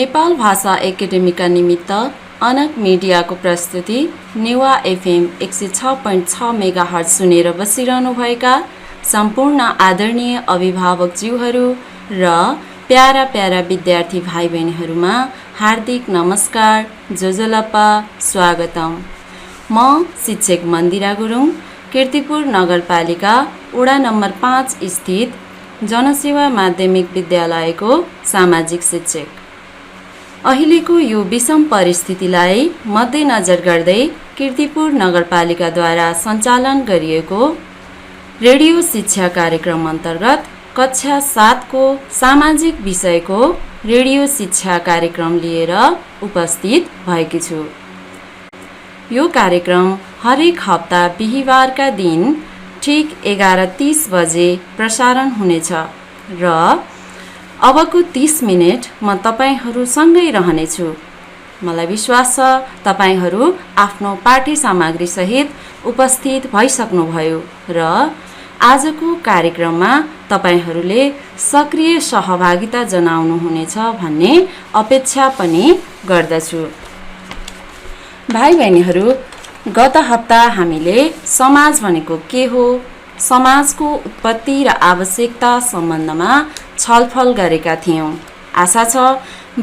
नेपाल भाषा एकेडेमीका निमित्त अनक मिडियाको प्रस्तुति नेवा एफएम 106.6 मेगाहर्ज सुनेर बसिरहनुभएका सम्पूर्ण आदरणीय अभिभावकज्यूहरू र प्यारा प्यारा विद्यार्थी भाइ बहिनीहरूमा हार्दिक नमस्कार, जोजोलप्पा, स्वागतम। म शिक्षक मन्दिरा गुरुङ, कीर्तिपुर नगरपालिका वडा नम्बर 5 स्थित जनसेवा माध्यमिक विद्यालयको सामाजिक शिक्षक। अहिलेको यो विषम परिस्थितिलाई मध्यनजर गर्दै कीर्तिपुर नगरपालिकाद्वारा सञ्चालन गरिएको रेडियो शिक्षा कार्यक्रम अन्तर्गत कक्षा 7 को सामाजिक विषयको रेडियो शिक्षा कार्यक्रम लिएर उपस्थित भएकी छु। यो कार्यक्रम हरेक हप्ता बिहीबारका दिन ठीक 11:30 बजे प्रसारण हुनेछ र अबको 30 मिनेट म तपाईहरुसँगै रहनेछु। मलाई विश्वास छ तपाईहरु आफ्नो पाठ्य सामग्री सहित उपस्थित भइसक्नुभयो र आजको कार्यक्रममा तपाईहरुले सक्रिय सहभागिता जनाउनु हुनेछ भन्ने अपेक्षा पनि गर्दछु। भाइ बहिनीहरु, गत हप्ता हामीले समाज भनेको के हो, समाजको उत्पत्ति र आवश्यकता सम्बन्धमा छलफल गरेका थियौं। आशा छ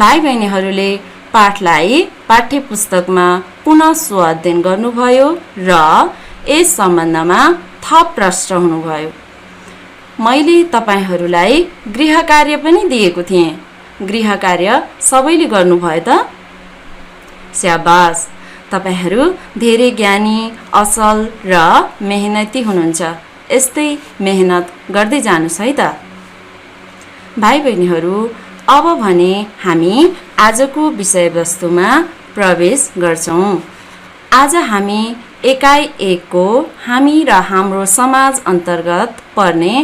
भाइ बहिनीहरूले पाठलाई पाठ्य पुस्तकमा पुनः स्वाध्ययन गर्नुभयो र यस सम्बन्धमा थप प्रश्न हुनुभयो। मैले तपाईहरूलाई गृह कार्य पनि दिएको थिएँ। गृह कार्य सबैले गर्नुभयो त? स्याबास, तपाईहरू धेरै ज्ञानी, असल र मेहनती हुनुहुन्छ। यस्तै मेहनत गर्दै जानुस् है त। भाइ बहिनीहरू, अब भने हामी आजको विषयवस्तुमा प्रवेश गर्छौं। आज हामी एकाइ 1 को हामी र हाम्रो समाज अन्तर्गत पर्ने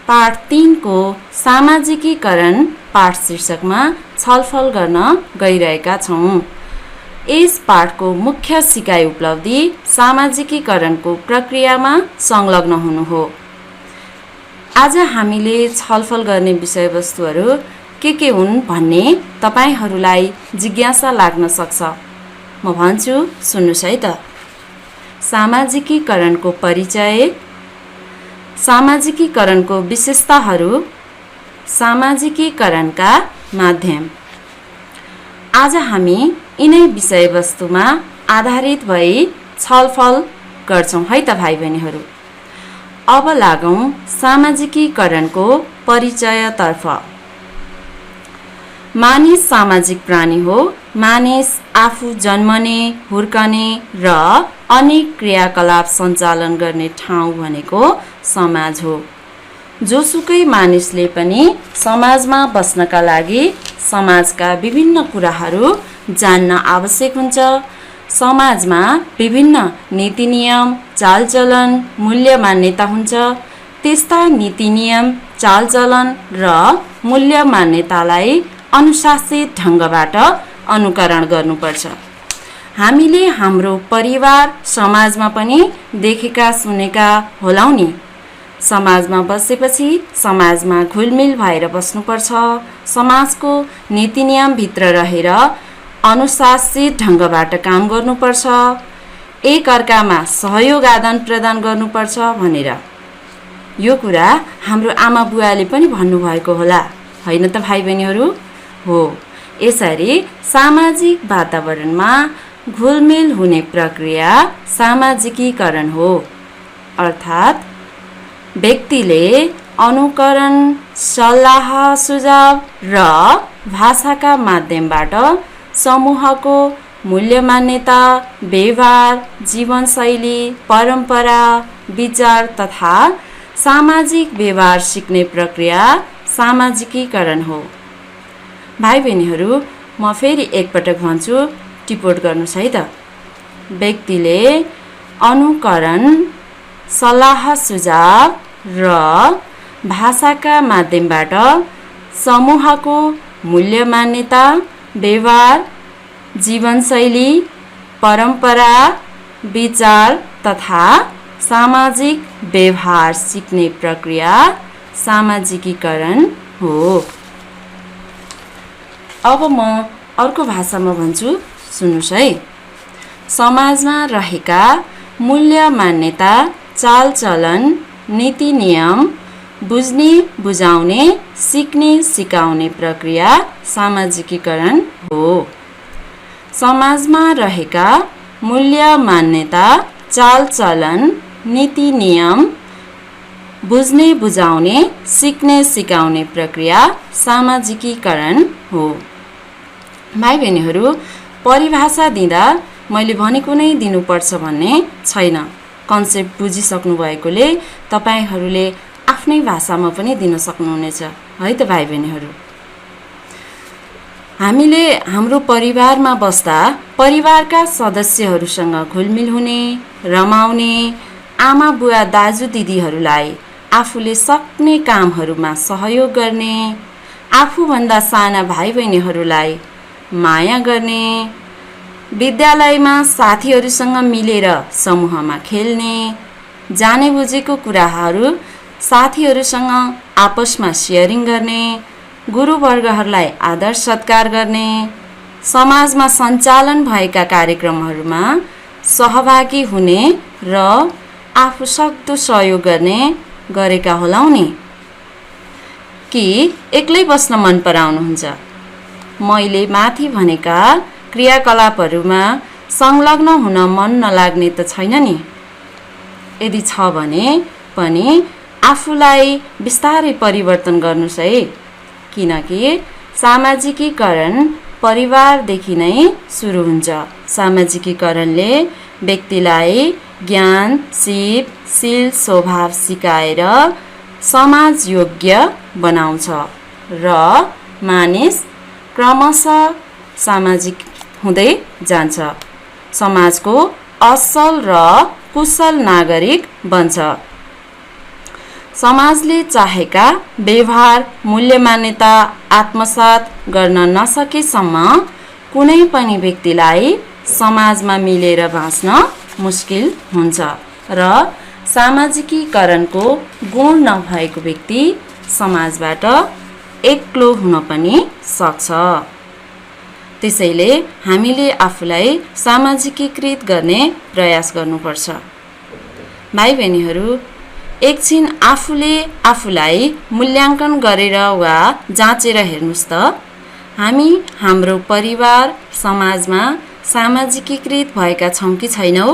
पाठ 3 को सामाजिकीकरण पाठ शीर्षकमा छलफल गर्न गइरहेका छौं। यस पाठको मुख्य सिकाइ उपलब्धि सामाजिकीकरणको प्रक्रियामा संलग्न हुनु हो। आज हामीले छलफल गर्ने विषयवस्तुहरू के हुन् भन्ने तपाईहरूलाई जिज्ञासा लाग्न सक्छ। म भन्छु, सुन्नुस् है त। सामाजिकीकरणको परिचय, सामाजिकीकरणको विशेषताहरू, सामाजिकीकरणका माध्यम। आज हामी यिनै विषयवस्तुमा आधारित भई छलफल गर्छौं है त भाइ बहिनीहरू। अब लागौं सामाजिकीकरणको परिचयतर्फ। मानिस सामाजिक प्राणी हो। मानिस आफू जन्मने, हुर्कने र अनेक क्रियाकलाप सञ्चालन गर्ने ठाउँ भनेको समाज हो। जोसुकै मानिसले पनि समाजमा बस्नका लागि समाजका विभिन्न कुराहरू जान्न आवश्यक हुन्छ। समाजमा विभिन्न नीति नियम, चालचलन, मूल्य मान्यता हुन्छ। त्यस्ता नीति नियम, चालचलन र मूल्य मान्यतालाई अनुशासित ढङ्गबाट अनुकरण गर्नुपर्छ। हामीले हाम्रो परिवार, समाजमा पनि देखेका सुनेका होलाउ नि। समाजमा बसेपछि समाजमा घुलमिल भएर बस्नुपर्छ। समाजको नीति नियम भित्र रहेर अनुशासित ढङ्गबाट काम गर्नुपर्छ। एक अर्कामा सहयोग आदान प्रदान गर्नुपर्छ भनेर यो कुरा हाम्रो आमा बुवाले पनि भन्नुभएको होला, होइन त भाइ बहिनीहरू? हो। यसरी सामाजिक वातावरणमा घुलमिल हुने प्रक्रिया सामाजिकीकरण हो। अर्थात् व्यक्तिले अनुकरण, सल्लाह, सुझाव र भाषाका माध्यमबाट समूहको मूल्य मान्यता, व्यवहार, जीवनशैली, परम्परा, विचार तथा सामाजिक व्यवहार सिक्ने प्रक्रिया सामाजिकीकरण हो। भाइ बहिनीहरू, म फेरि एकपटक भन्छु, टिपोट गर्नुस् है त। व्यक्तिले अनुकरण, सल्लाह सुझाव र भाषाका माध्यमबाट समूहको मूल्य मान्यता, व्यवहार, जीवनशैली, परम्परा, विचार तथा सामाजिक व्यवहार सिक्ने प्रक्रिया सामाजिकीकरण हो। अब म अर्को भाषामा भन्छु, सुन्नुस् है। समाजमा रहेका मूल्य, मान्यता, चालचलन, नीति नियम बुझ्ने, बुझाउने, सिक्ने, सिकाउने प्रक्रिया सामाजिकीकरण हो। समाजमा रहेका मूल्य, मान्यता, चालचलन, नीति नियम बुझ्ने, बुझाउने, सिक्ने, सिकाउने प्रक्रिया सामाजिकीकरण हो। भाइ बहिनीहरू, परिभाषा दिँदा मैले भनेको नै दिनुपर्छ भन्ने छैन। कन्सेप्ट बुझिसक्नु भएकोले तपाईहरूले आफ्नै भाषामा पनि दिन सक्नुहुनेछ है त भाइ बहिनीहरू। हामीले हाम्रो परिवारमा बस्दा परिवारका सदस्यहरूसँग घुलमिल हुने, रमाउने, आमा बुवा दाजु दिदीहरूलाई आफूले सक्ने कामहरूमा सहयोग गर्ने, आफूभन्दा साना भाइ बहिनीहरूलाई माया गर्ने, विद्यालयमा साथीहरूसँग मिलेर समूहमा खेल्ने, जाने बुझेको कुराहरू साथीहरूसँग आपसमा सेयरिङ गर्ने, गुरुवर्गहरूलाई आदर सत्कार गर्ने, समाजमा सञ्चालन भएका कार्यक्रमहरूमा सहभागी हुने र आफू सक्दो सहयोग गर्ने गरेका होलाउ नि? कि एक्लै बस्न मन पराउनुहुन्छ? मैले माथि भनेका क्रियाकलापहरूमा संलग्न हुन मन नलाग्ने त छैन नि? यदि छ भने पनि आफूलाई बिस्तारै परिवर्तन गर्नुस् है, किनकि सामाजिकीकरण परिवारदेखि नै सुरु हुन्छ। सामाजिकीकरणले व्यक्तिलाई ज्ञान, सिप, शील, स्वभाव सिकाएर समाज योग्य बनाउँछ र मानिस क्रमशः सामाजिक हुँदै जान्छ, समाजको असल र कुशल नागरिक बन्छ। समाजले चाहेका व्यवहार, मूल्य, मान्यता आत्मसात गर्न नसकेसम्म कुनै पनि व्यक्तिलाई समाजमा मिलेर बाँच्न मुस्किल हुन्छ र सामाजिकीकरणको गुण नभएको व्यक्ति समाजबाट एक्लो हुन पनि सक्छ। त्यसैले हामीले आफूलाई सामाजिकीकृत गर्ने प्रयास गर्नुपर्छ। भाइ बहिनीहरू, एकछिन आफूले आफूलाई मूल्याङ्कन गरेर वा जाँचेर हेर्नुस् त, हामी हाम्रो परिवार समाजमा सामाजिकीकृत भएका छौँ कि छैनौँ?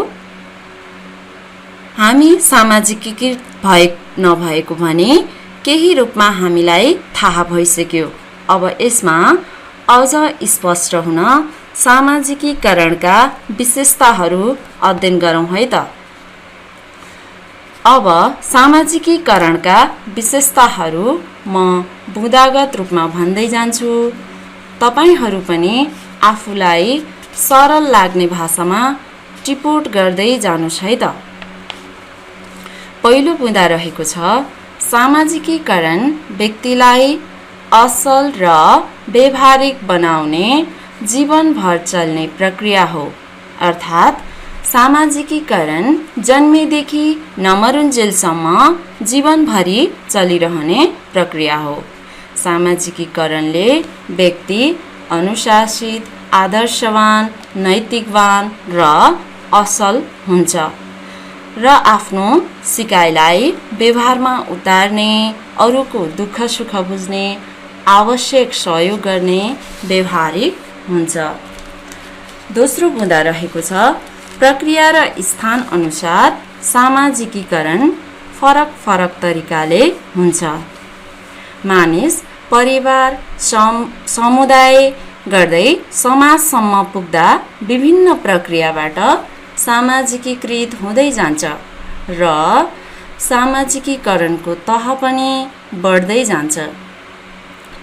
हामी सामाजिकीकृत नभएको भने केही रूपमा हामीलाई थाहा भइसक्यो। अब यसमा अझ स्पष्ट हुन सामाजिकीकरणका विशेषताहरू अध्ययन गरौँ है त। अब सामाजिकीकरणका विशेषताहरू म बुँदागत रूपमा भन्दै जान्छु, तपाईहरू पनि आफूलाई सरल लाग्ने भाषामा टिपोट गर्दै जानुस् है त। पहिलो बुँदा रहेको छ, सामाजिकीकरण व्यक्तिलाई असल र व्यवहारिक बनाउने जीवनभर चल्ने प्रक्रिया हो। अर्थात् सामाजिकीकरण जन्मेदेखि नमरुन्जेलसम्म जीवनभरि चलिरहने प्रक्रिया हो। सामाजिकीकरणले व्यक्ति अनुशासित, आदर्शवान, नैतिकवान र असल हुन्छ र आफ्नो सिकाइलाई व्यवहारमा उतार्ने, अरूको दुःख सुख बुझ्ने, आवश्यक सहयोग गर्ने व्यवहारिक हुन्छ। दोस्रो बुँदा रहेको छ, प्रक्रिया र स्थान अनुसार सामाजिकीकरण फरक फरक तरिकाले हुन्छ। मानिस परिवार, समुदाय गर्दै समाजसम्म पुग्दा विभिन्न प्रक्रियाबाट सामाजिकीकृत हुँदै जान्छ र सामाजिकीकरणको तह पनि बढ्दै जान्छ।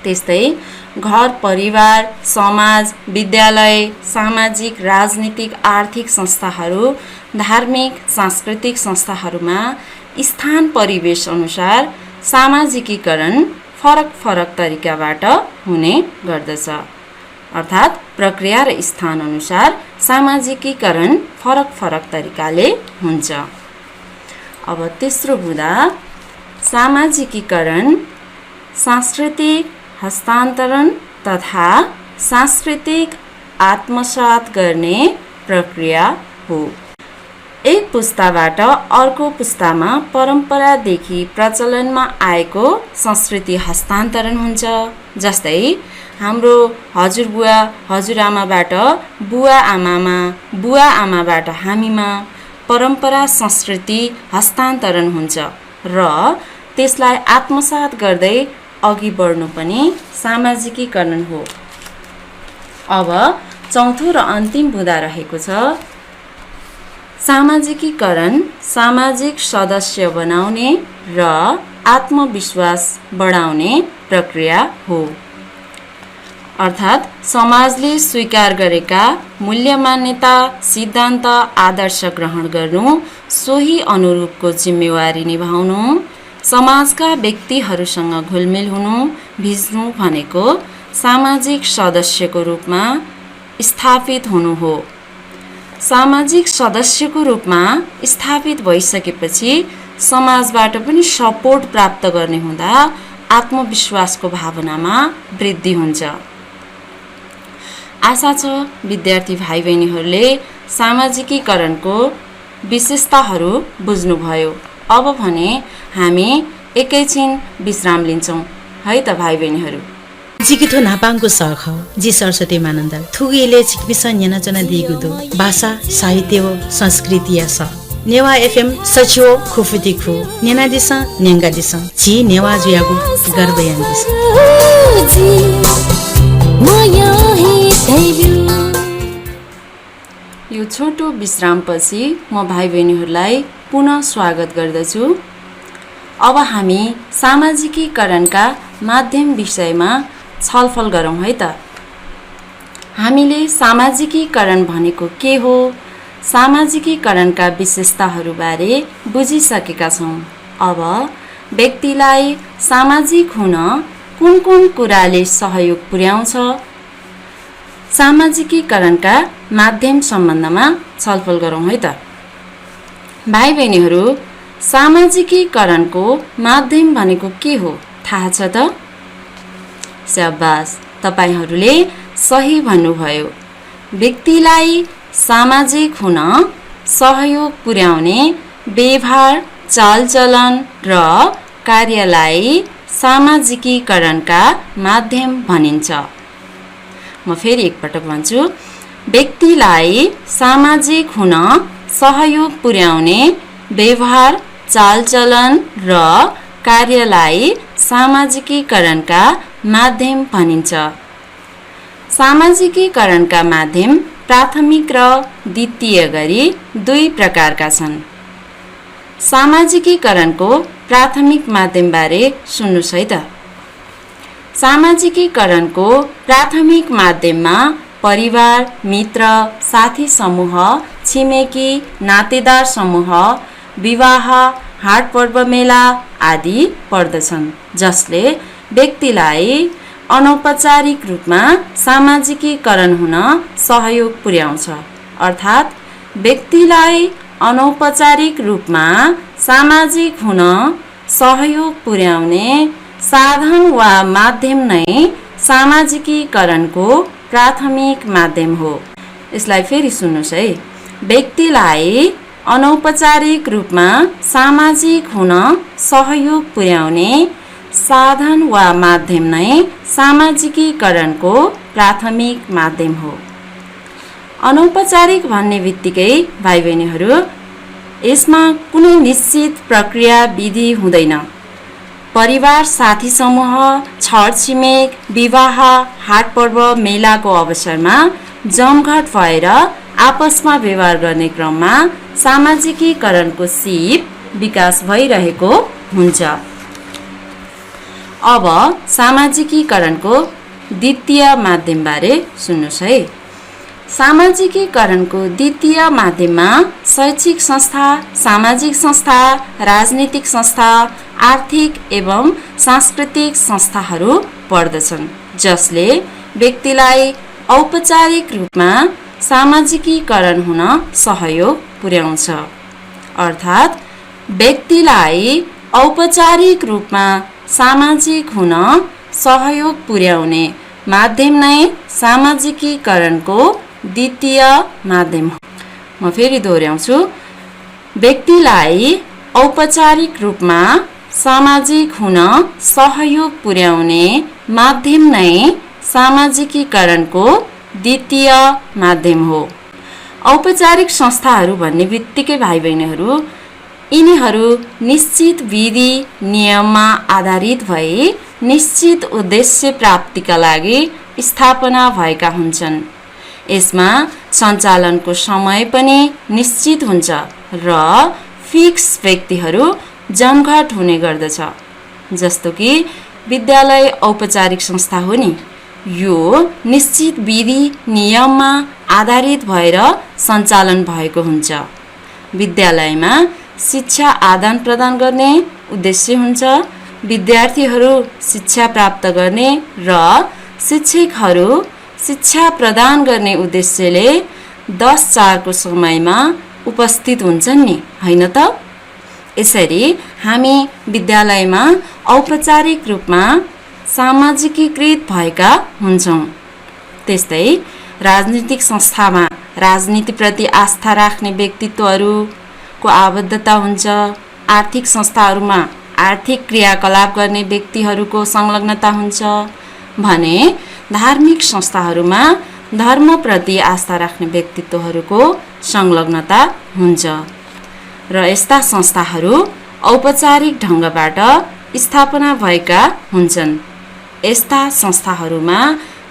त्यस्तै घर, परिवार, समाज, विद्यालय, सामाजिक, राजनीतिक, आर्थिक संस्थाहरू, धार्मिक, सांस्कृतिक संस्थाहरूमा स्थान परिवेश अनुसार सामाजिकीकरण फरक फरक तरिकाबाट हुने गर्दछ। अर्थात् प्रक्रिया र स्थान अनुसार सामाजिकीकरण फरक फरक तरिकाले हुन्छ। अब तेस्रो बुँदा, सामाजिकीकरण सांस्कृतिक हस्तान्तरण तथा सांस्कृतिक आत्मसात गर्ने प्रक्रिया हो। एक पुस्ताबाट अर्को पुस्तामा परम्परादेखि प्रचलनमा आएको संस्कृति हस्तान्तरण हुन्छ। जस्तै हाम्रो हजुरबुवा हजुरआमाबाट बुवा आमामा, बुवा आमाबाट हामीमा परम्परा संस्कृति हस्तान्तरण हुन्छ र त्यसलाई आत्मसात गर्दै अघि बढ्नु पनि सामाजिकीकरण हो। अब चौथो र अन्तिम बुँदा रहेको छ सामाजिकीकरण सामाजिक सदस्य बनाउने र आत्मविश्वास बढाउने प्रक्रिया हो। अर्थात् समाजले स्वीकार गरेका मूल्य मान्यता सिद्धान्त आदर्श ग्रहण गर्नु, सोही अनुरूपको जिम्मेवारी निभाउनु, समाजका व्यक्तिहरूसँग घुलमिल हुनु, भिज्नु भनेको सामाजिक सदस्यको रूपमा स्थापित हुनु हो। सामाजिक सदस्यको रूपमा स्थापित भइसकेपछि समाजबाट पनि सपोर्ट प्राप्त गर्ने हुँदा आत्मविश्वासको भावनामा वृद्धि हुन्छ। आशा छ विद्यार्थी भाइ बहिनीहरूले सामाजिकीकरणको विशेषताहरू बुझ्नुभयो। अब भने हामी एकैछिन विश्राम लिन्छौँ है त भाइ बहिनीहरू। जिकिथो नापाङको सख जी सरस्वती मानन्द थुगिले चिकमिस न्यानचना दिगुदो भाषा साहित्य संस्कृति स नेवा एफएम सचिव खुफुती खु नेना दिस न्याङ्गा दिस जी नेवा जुयागु गर्वयान दिस। यो छोटो विश्रामपछि म भाइ बहिनीहरूलाई पुनः स्वागत गर्दछु। अब हामी सामाजिकीकरणका माध्यम विषयमा छलफल गरौँ है त। हामीले सामाजिकीकरण भनेको के हो, सामाजिकीकरणका विशेषताहरूबारे बुझिसकेका छौँ। अब व्यक्तिलाई सामाजिक हुन कुन कुन कुराले सहयोग पुर्याउँछ, सामाजिकीकरणका माध्यम सम्बन्धमा छलफल गरौँ है त। भाइ बहिनीहरू, सामाजिकीकरणको माध्यम भनेको के हो थाहा छ त? स्याबास, तपाईहरूले सही भन्नुभयो। व्यक्तिलाई सामाजिक हुन सहयोग पुर्याउने व्यवहार चालचलन र कार्यलाई सामाजिकीकरणका माध्यम भनिन्छ। म फेरि एकपटक भन्छु, व्यक्तिलाई सामाजिक हुन सहयोग पुर्याउने व्यवहार चालचलन र कार्यलाई सामाजिकीकरणका माध्यम भनिन्छ। सामाजिकीकरणका माध्यम प्राथमिक र द्वितीय गरी दुई प्रकारका छन्। सामाजिकीकरणको प्राथमिक माध्यमबारे सुन्नुहोस् है त। सामाजिकीकरणको प्राथमिक माध्यममा परिवार, मित्र, साथी समूह, छिमेकी, नातेदार समूह, विवाह, हाटपर्व मेला आदि पर्दछन्, जसले व्यक्तिलाई अनौपचारिक रूपमा सामाजिकीकरण हुन सहयोग पुर्याउँछ। अर्थात् व्यक्तिलाई अनौपचारिक रूपमा सामाजिक हुन सहयोग पुर्याउने साधन वा माध्यम नै सामाजिकीकरणको प्राथमिक माध्यम हो। यसलाई फेरि सुन्नुहोस् है। व्यक्तिलाई अनौपचारिक रूपमा सामाजिक हुन सहयोग पुर्याउने साधन वा माध्यम नै सामाजिकीकरणको प्राथमिक माध्यम हो। अनौपचारिक भन्ने बित्तिकै भाइ बहिनीहरू, यसमा कुनै निश्चित प्रक्रिया विधि हुँदैन। परिवार, साथी समूह, छरछिमेक, विवाह, हाटपर्व मेलाको अवसरमा जमघट भएर आपसमा व्यवहार गर्ने क्रममा सामाजिकीकरणको सिप विकास भइरहेको हुन्छ। अब सामाजिकीकरणको द्वितीय माध्यमबारे सुन्नुहोस् है। सामाजिकीकरणको द्वितीय माध्यममा शैक्षिक संस्था, सामाजिक संस्था, राजनीतिक संस्था, आर्थिक एवं सांस्कृतिक संस्थाहरू पर्दछन्, जसले व्यक्तिलाई औपचारिक रूपमा सामाजिकीकरण हुन सहयोग पुर्याउँछ। अर्थात् व्यक्तिलाई औपचारिक रूपमा सामाजिक हुन सहयोग पुर्याउने माध्यम नै सामाजिकीकरणको द्वितीय माध्यम हो। म फेरि दोहोऱ्याउँछु, व्यक्तिलाई औपचारिक रूपमा सामाजिक हुन सहयोग पुर्याउने माध्यम नै सामाजिकीकरणको द्वितीय माध्यम हो। औपचारिक संस्थाहरू भन्ने बित्तिकै भाइ बहिनीहरू, यिनीहरू निश्चित विधि नियममा आधारित भई निश्चित उद्देश्य प्राप्तिका लागि स्थापना भएका हुन्छन्। यसमा सञ्चालनको समय पनि निश्चित हुन्छ र फिक्स व्यक्तिहरू जमघट हुने गर्दछ। जस्तो कि विद्यालय औपचारिक संस्था हो नि, यो निश्चित विधि नियममा आधारित भएर सञ्चालन भएको हुन्छ। विद्यालयमा शिक्षा आदान प्रदान गर्ने उद्देश्य हुन्छ। विद्यार्थीहरू शिक्षा प्राप्त गर्ने र शिक्षकहरू शिक्षा प्रदान गर्ने उद्देश्यले 10:04 को समयमा उपस्थित हुन्छन् नि, होइन त? यसरी हामी विद्यालयमा औपचारिक रूपमा सामाजिकीकृत भएका हुन्छौँ। त्यस्तै राजनीतिक संस्थामा राजनीतिप्रति आस्था राख्ने व्यक्तित्वहरूको आबद्धता हुन्छ। आर्थिक संस्थाहरूमा आर्थिक क्रियाकलाप गर्ने व्यक्तिहरूको संलग्नता हुन्छ भने धार्मिक संस्थाहरूमा धर्मप्रति आस्था राख्ने व्यक्तित्वहरूको संलग्नता हुन्छ र यस्ता संस्थाहरू औपचारिक ढङ्गबाट स्थापना भएका हुन्छन्। यस्ता संस्थाहरूमा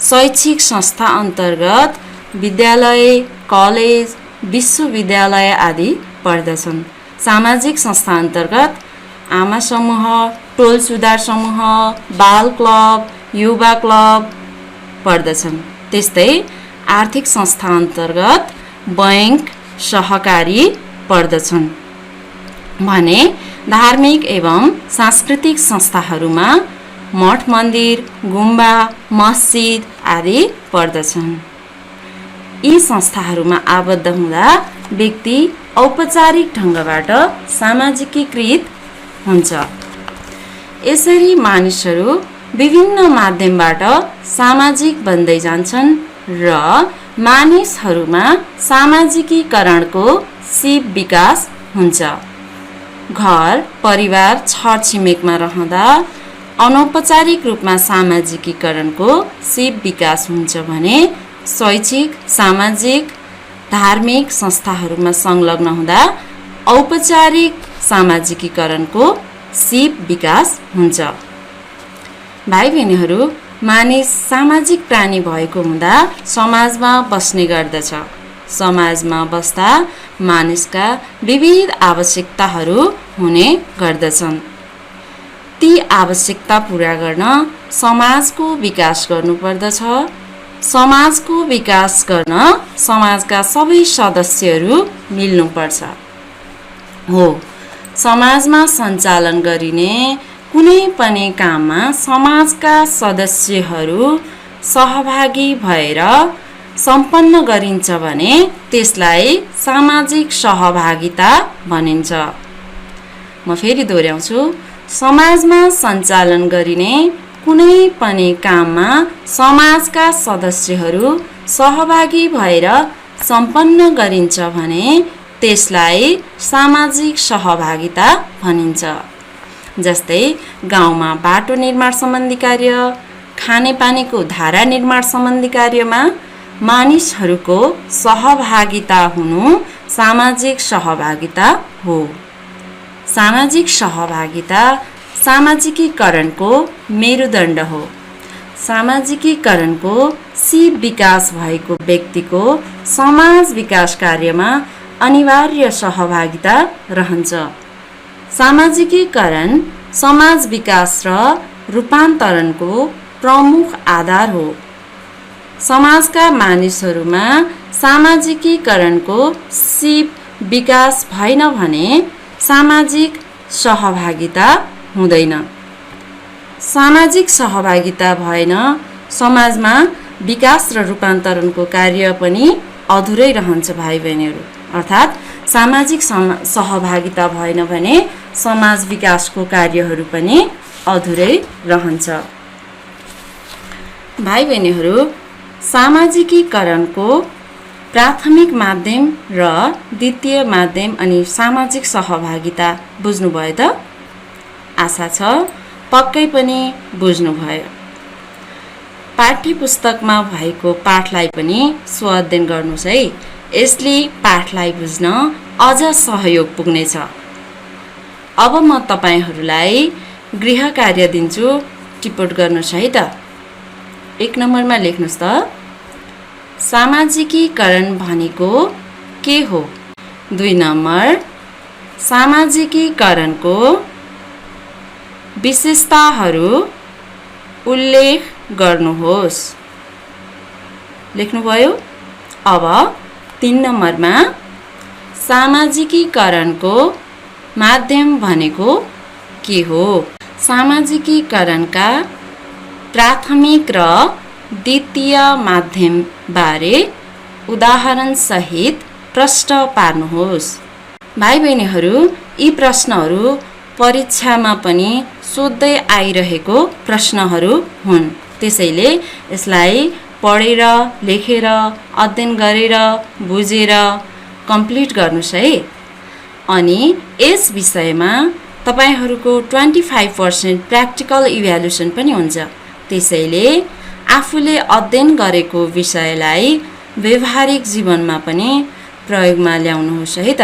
शैक्षिक संस्था अन्तर्गत विद्यालय, कलेज, विश्वविद्यालय आदि पर्दछन्। सामाजिक संस्था अन्तर्गत आमा समूह, टोल सुधार समूह, बाल क्लब, युवा क्लब पर्दछन्। त्यस्तै आर्थिक संस्था अन्तर्गत बैंक, सहकारी पर्दछन् भने धार्मिक एवं सांस्कृतिक संस्थाहरूमा मठ मन्दिर, गुम्बा, मस्जिद आदि पर्दछन्। यी संस्थाहरूमा आबद्ध हुँदा व्यक्ति औपचारिक ढङ्गबाट सामाजिकीकृत हुन्छ। यसरी मानिसहरू विभिन्न माध्यमबाट सामाजिक बन्दै जान्छन् र मानिसहरूमा सामाजिकीकरणको सिप विकास हुन्छ। घर परिवार छरछिमेकमा रहँदा अनौपचारिक रूपमा सामाजिकीकरणको सिप विकास हुन्छ भने शैक्षिक, सामाजिक, धार्मिक संस्थाहरूमा संलग्न हुँदा औपचारिक सामाजिकीकरणको सिप विकास हुन्छ। भाइ बहिनीहरू, मानिस सामाजिक प्राणी भएको हुँदा समाजमा बस्ने गर्दछ। समाजमा बस्दा मानिसका विविध आवश्यकताहरू हुने गर्दछन्। ती आवश्यकता पूरा गर्न समाजको विकास गर्नुपर्दछ। समाजको विकास गर्न समाजका सबै सदस्यहरू मिल्नुपर्छ। हो, समाजमा सञ्चालन गरिने कुनै पनि काममा समाजका सदस्यहरू सहभागी भएर सम्पन्न गरिन्छ भने त्यसलाई सामाजिक सहभागिता भनिन्छ। म फेरि दोहोऱ्याउँछु, समाजमा सञ्चालन गरिने कुनै पनि काममा समाजका सदस्यहरू सहभागी भएर सम्पन्न गरिन्छ भने त्यसलाई सामाजिक सहभागिता भनिन्छ। जस्तै गाउँमा बाटो निर्माण सम्बन्धी कार्य, खानेपानीको धारा निर्माण सम्बन्धी कार्यमा मानिसहरूको सहभागिता हुनु सामाजिक सहभागिता हो। सामाजिक सहभागिता सामाजिकीकरणको मेरुदण्ड हो। सामाजिकीकरणको सिप विकास भएको व्यक्तिको समाज विकास कार्यमा अनिवार्य सहभागिता रहन्छ। सामाजिकीकरण समाज विकास र रूपान्तरणको प्रमुख आधार हो। समाजका मानिसहरूमा सामाजिकीकरणको सिप विकास भएन भने सामाजिक सहभागिता हुँदैन। सामाजिक सहभागिता भएन समाजमा विकास र रूपान्तरणको कार्य पनि अधुरै रहन्छ भाइ बहिनीहरू। अर्थात् सामाजिक सहभागिता भएन भने समाज विकासको कार्यहरू पनि अधुरै रहन्छ। भाइ बहिनीहरू, सामाजिकीकरणको प्राथमिक माध्यम र द्वितीय माध्यम अनि सामाजिक सहभागिता बुझ्नुभयो त? आशा छ पक्कै पनि बुझ्नुभयो। पाठ्य पुस्तकमा भएको पाठलाई पनि स्वाध्ययन गर्नुहोस् है। यसले पाठलाई बुझ्न अझ सहयोग पुग्नेछ। अब म तपाईहरूलाई गृह कार्य दिन्छु, टिप्पणी गर्नुहोस् है त। 1 नम्बरमा लेख्नुहोस् त, सामाजिकीकरण भनेको के हो? 2 नम्बर, सामाजिकीकरणको विशेषताहरू उल्लेख गर्नुहोस्। लेख्नुभयो? अब 3 नम्बरमा सामाजिकीकरणको माध्यम भनेको के हो? सामाजिकीकरणका प्राथमिक र द्वितीय माध्यम बारे उदाहरण सहित प्रश्न पार्नुहोस्। भाइ बहिनीहरू, यी प्रश्नहरू परीक्षामा पनि सोध्दै आइरहेको प्रश्नहरू हुन्। त्यसैले यसलाई पढेर, लेखेर, अध्ययन गरेर, बुझेर कम्प्लिट गर्नुहोस् है। अनि यस विषयमा तपाईहरूको 25% प्र्याक्टिकल इभ्यालुएसन पनि हुन्छ। त्यसैले आफूले अध्ययन गरेको विषयलाई व्यवहारिक जीवनमा पनि प्रयोगमा ल्याउनुहोस् है त।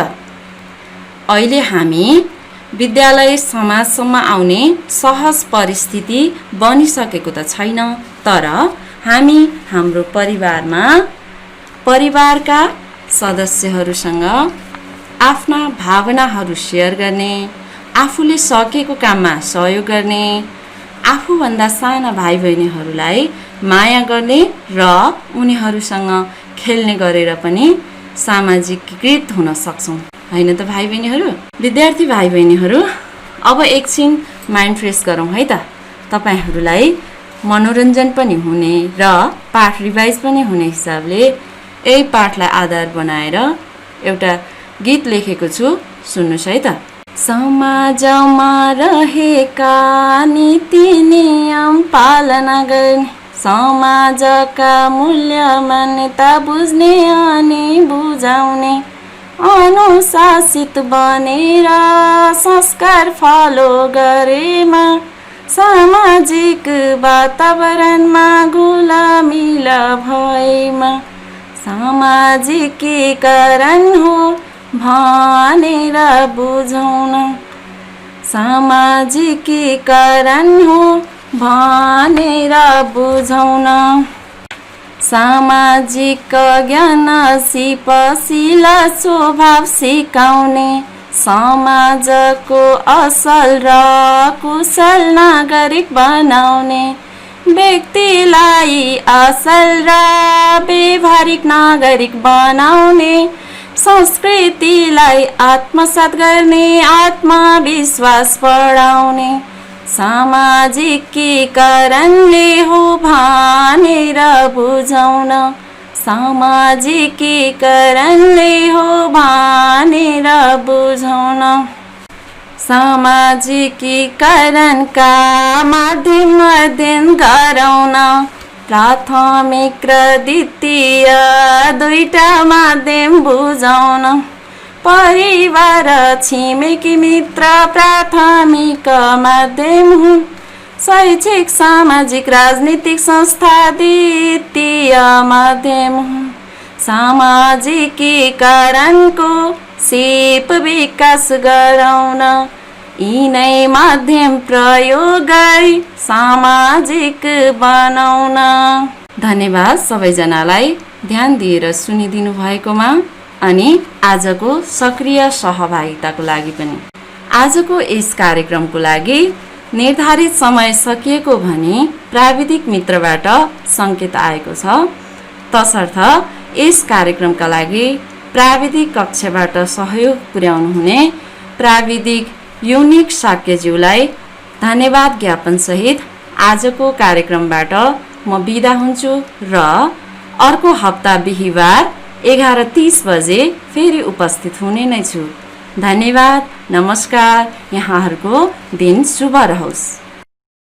अहिले हामी विद्यालय समाजसम्म आउने सहज परिस्थिति बनिसकेको त छैन, तर हामी हाम्रो परिवारका सदस्यहरूसँग आफ्ना भावनाहरू सेयर गर्ने, आफूले सकेको काममा सहयोग गर्ने, आफूभन्दा साना भाइ बहिनीहरूलाई माया गर्ने र उनीहरूसँग खेल्ने गरेर पनि सामाजिकीकृत हुन सक्छौँ, हैन त भाइ बहिनीहरू? विद्यार्थी भाइ बहिनीहरू, अब एकछिन माइन्ड फ्रेस गरौँ है त। तपाईहरूलाई मनोरञ्जन पनि हुने र पाठ रिभाइज पनि हुने हिसाबले यही पाठलाई आधार बनाएर एउटा गीत लेखेको छु, सुन्नुहोस् है त। समाजमा रहेका नीति नियम पालना गर्ने, समाजका मूल्य मान्यता बुझ्ने अनि बुझाउने, अनुशासित बनेर संस्कार फलो गरेमा, सामाजिक वातावरणमा घुलमिल भएमा, सामाजिकीकरण हो भनेर बुझाउन, सामाजिकीकरण हो भनेर बुझाउन, सामाजिक ज्ञान सिपसिल स्वभाव सिकाउने, समाजको असल र कुशल नागरिक बनाउने, व्यक्तिलाई असल र व्यवहारिक नागरिक बनाउने, संस्कृतिलाई आत्मसात गर्ने, आत्मविश्वास बढाउने, सामाजिकीकरणले हो भनेर बुझाउन, सामाजिकीकरणले हो भनेर बुझाउन, सामाजिकीकरणका माध्यम अध्ययन गराउन, प्राथमिक र द्वितीय दुईटा माध्यम बुझाउन, परिवार छिमेकी मित्र प्राथमिक माध्यम हुन्, शैक्षिक सामाजिक राजनीतिक संस्था द्वितीय माध्यम हुन्, सामाजिकीकरणको सिप विकास गराउन, यिनै माध्यम प्रयोग गरी सामाजिक बनाउन। धन्यवाद सबैजनालाई ध्यान दिएर सुनिदिनु भएकोमा अनि आजको सक्रिय सहभागिताको लागि पनि। आजको यस कार्यक्रमको लागि निर्धारित समय सकिएको भनी प्राविधिक मित्रबाट सङ्केत आएको छ। तसर्थ यस कार्यक्रमका लागि प्राविधिक कक्षबाट सहयोग पुर्याउनुहुने प्राविधिक युनिक साक्यज्यूलाई धन्यवाद ज्ञापन सहित आजको कार्यक्रमबाट म बिदा हुन्छु र अर्को हप्ता बिहीबार 11:30 बजे फेरि उपस्थित हुने नै छु। धन्यवाद, नमस्कार, यहाँहरूको दिन शुभ रहोस्।